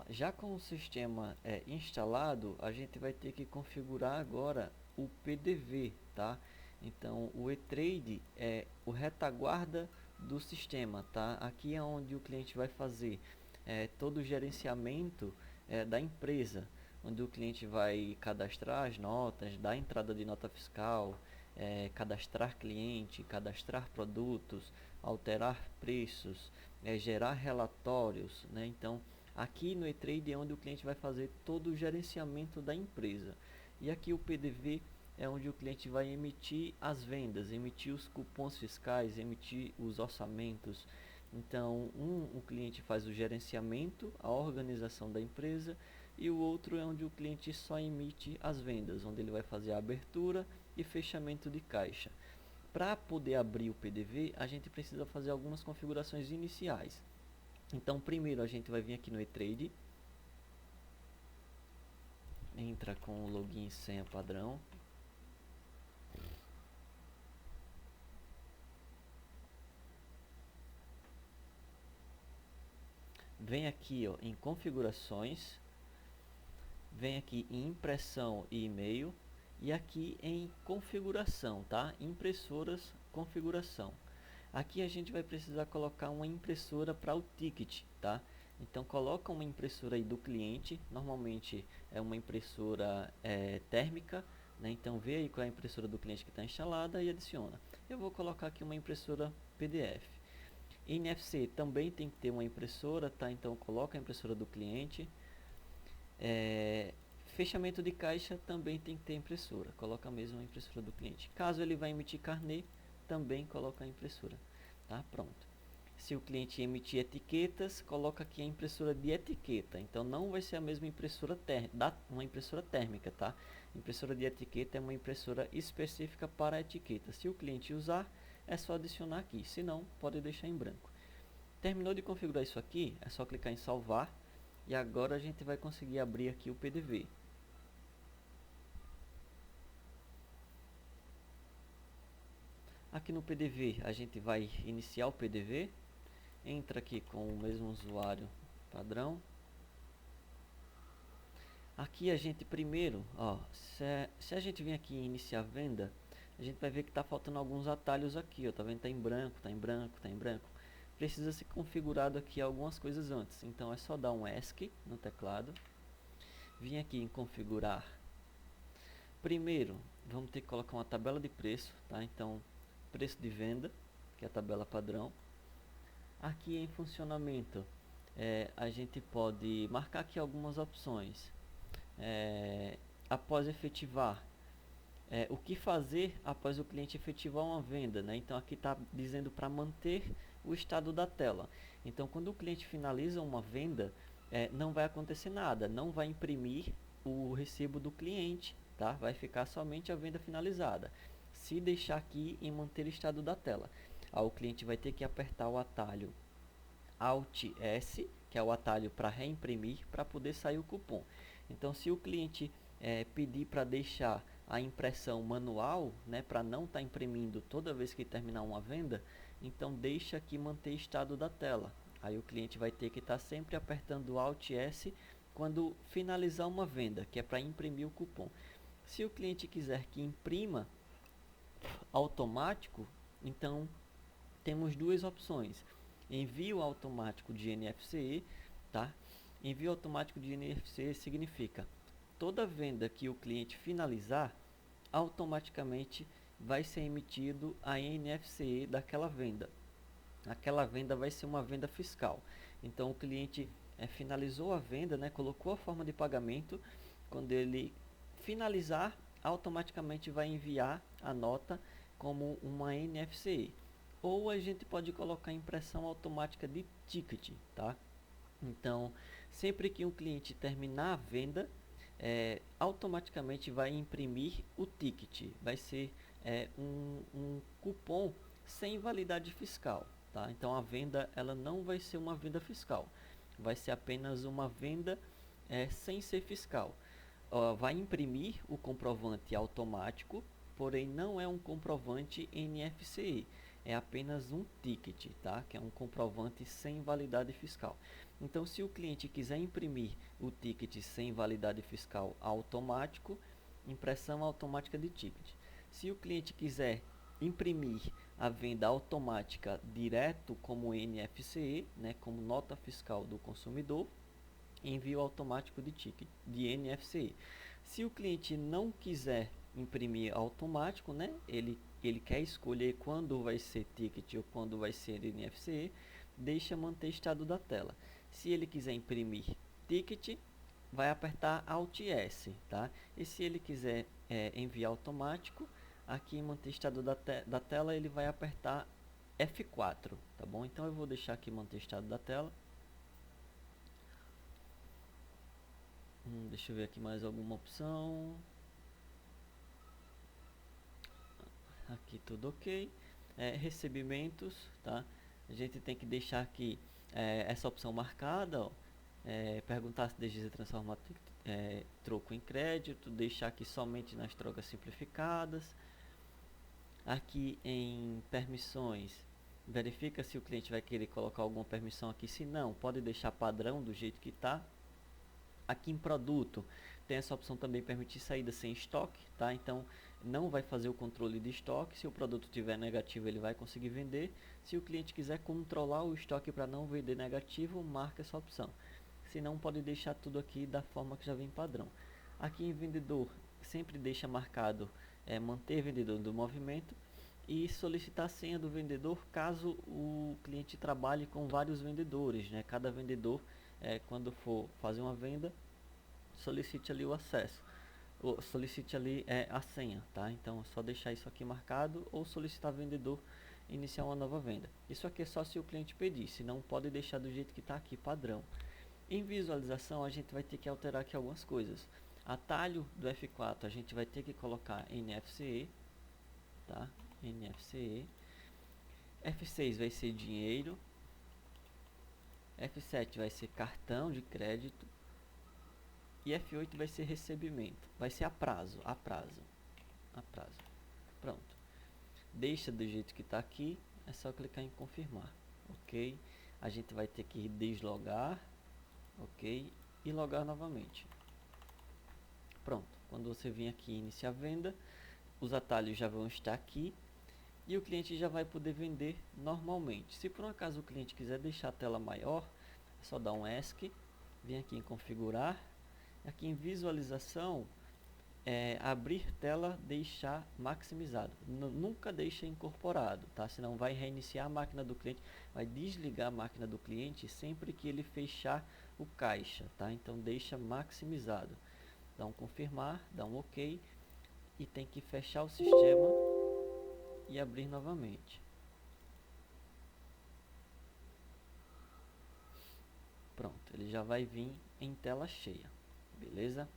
Já com o sistema instalado, a gente vai ter que configurar agora o PDV, tá? Então, o eTrade é o retaguarda do sistema, tá? Aqui é onde o cliente vai fazer todo o gerenciamento da empresa, onde o cliente vai cadastrar as notas, dar entrada de nota fiscal, cadastrar cliente, cadastrar produtos, alterar preços, gerar relatórios, né? Então, aqui no eTrade é onde o cliente vai fazer todo o gerenciamento da empresa. E aqui o PDV é onde o cliente vai emitir as vendas, emitir os cupons fiscais, emitir os orçamentos. Então, o cliente faz o gerenciamento, a organização da empresa, e o outro é onde o cliente só emite as vendas, onde ele vai fazer a abertura e fechamento de caixa. Para poder abrir o PDV, a gente precisa fazer algumas configurações iniciais. Então, primeiro a gente vai vir aqui no eTrade, entra com o login e senha padrão. Vem aqui ó, em configurações, vem aqui em impressão e e-mail e aqui em configuração, tá? Impressoras, configuração. Aqui a gente vai precisar colocar uma impressora para o ticket, tá? Então coloca uma impressora aí do cliente, normalmente é uma impressora térmica, né? Então vê aí qual é a impressora do cliente que está instalada e adiciona. Eu vou colocar aqui uma impressora PDF. NFC também tem que ter uma impressora, tá? Então coloca a impressora do cliente. Fechamento de caixa também tem que ter impressora, coloca mesmo a impressora do cliente. Caso ele vá emitir carnê, também coloca a impressora, tá? Pronto. Se o cliente emitir etiquetas, coloca aqui a impressora de etiqueta. Então não vai ser a mesma impressora uma impressora térmica, tá? Impressora de etiqueta é uma impressora específica para a etiqueta. Se o cliente usar, é só adicionar aqui. Se não, pode deixar em branco. Terminou de configurar isso aqui, é só clicar em salvar. E agora a gente vai conseguir abrir aqui o PDV. Aqui no PDV a gente vai iniciar o PDV. Entra aqui com o mesmo usuário padrão. Aqui a gente primeiro, ó, se a gente vir aqui em iniciar venda, a gente vai ver que está faltando alguns atalhos aqui, ó, tá vendo? Tá em branco, tá em branco, tá em branco. Precisa ser configurado aqui algumas coisas antes. Então é só dar um ESC no teclado. Vim aqui em configurar. Primeiro, vamos ter que colocar uma tabela de preço, tá? Então, preço de venda, que é a tabela padrão. Aqui em funcionamento, a gente pode marcar aqui algumas opções. Após efetivar, o que fazer após o cliente efetivar uma venda, né? Então aqui está dizendo para manter o estado da tela. Então quando o cliente finaliza uma venda, não vai acontecer nada, não vai imprimir o recibo do cliente, tá? Vai ficar somente a venda finalizada. Se deixar aqui em manter o estado da tela, o cliente vai ter que apertar o atalho Alt S, que é o atalho para reimprimir, para poder sair o cupom. Então se o cliente pedir para deixar a impressão manual, né, para não estar imprimindo toda vez que terminar uma venda, então deixa aqui manter estado da tela. Aí o cliente vai ter que estar sempre apertando Alt S quando finalizar uma venda, que é para imprimir o cupom. Se o cliente quiser que imprima automático, então temos duas opções: envio automático de NFC, tá? Envio automático de NFC significa toda venda que o cliente finalizar, automaticamente vai ser emitido a NFC daquela venda. Aquela venda vai ser uma venda fiscal. Então o cliente finalizou a venda, né, colocou a forma de pagamento. Quando ele finalizar, automaticamente vai enviar a nota como uma NFC. Ou a gente pode colocar impressão automática de ticket, tá? Então, sempre que um cliente terminar a venda, automaticamente vai imprimir o ticket. Vai ser um cupom sem validade fiscal, tá? Então, a venda ela não vai ser uma venda fiscal. Vai ser apenas uma venda sem ser fiscal. Vai imprimir o comprovante automático, porém não é um comprovante NFC. é apenas um ticket, tá? Que é um comprovante sem validade fiscal. Então, se o cliente quiser imprimir o ticket sem validade fiscal automático, impressão automática de ticket. Se o cliente quiser imprimir a venda automática direto como NFCE, né, como nota fiscal do consumidor, envio automático de ticket de NFCE. Se o cliente não quiser imprimir automático, né, ele quer escolher quando vai ser ticket ou quando vai ser NFCE, deixa manter estado da tela. Se ele quiser imprimir ticket, vai apertar Alt S, tá? E se ele quiser enviar automático, aqui em manter estado da tela, ele vai apertar F4, tá bom? Então eu vou deixar aqui manter estado da tela. Deixa eu ver aqui mais alguma opção. Aqui tudo ok. Recebimentos, tá? A gente tem que deixar aqui essa opção marcada, ó. Perguntar se deseja transformar troco em crédito, deixar aqui somente nas trocas simplificadas. Aqui em permissões, verifica se o cliente vai querer colocar alguma permissão aqui. Se não, pode deixar padrão do jeito que está. Aqui em produto, tem essa opção também, permitir saída sem estoque, tá? Então, não vai fazer o controle de estoque. Se o produto tiver negativo, ele vai conseguir vender. Se o cliente quiser controlar o estoque para não vender negativo, marca essa opção. Se não, pode deixar tudo aqui da forma que já vem padrão. Aqui em vendedor, sempre deixa marcado manter vendedor do movimento e solicitar a senha do vendedor caso o cliente trabalhe com vários vendedores, né? Cada vendedor, quando for fazer uma venda, solicite ali o acesso, ou solicite ali a senha, tá? Então é só deixar isso aqui marcado ou solicitar vendedor iniciar uma nova venda. Isso aqui é só se o cliente pedir, se não pode deixar do jeito que está aqui, padrão. Em visualização a gente vai ter que alterar aqui algumas coisas. Atalho do F4 a gente vai ter que colocar NFCE, tá? NFCE. F6 vai ser dinheiro. F7 vai ser cartão de crédito. E F8 vai ser recebimento. Vai ser a prazo. Pronto. Deixa do jeito que está aqui. É só clicar em confirmar. Ok. A gente vai ter que deslogar. Ok. E logar novamente. Pronto. Quando você vir aqui iniciar a venda, os atalhos já vão estar aqui. E o cliente já vai poder vender normalmente. Se por um acaso o cliente quiser deixar a tela maior, é só dar um ESC, vir aqui em configurar, aqui em visualização, abrir tela, deixar maximizado. Nunca deixa incorporado, tá? Senão vai reiniciar a máquina do cliente, vai desligar a máquina do cliente sempre que ele fechar o caixa, tá? Então deixa maximizado. Dá um confirmar, dá um OK e tem que fechar o sistema e abrir novamente. Pronto, ele já vai vir em tela cheia, beleza?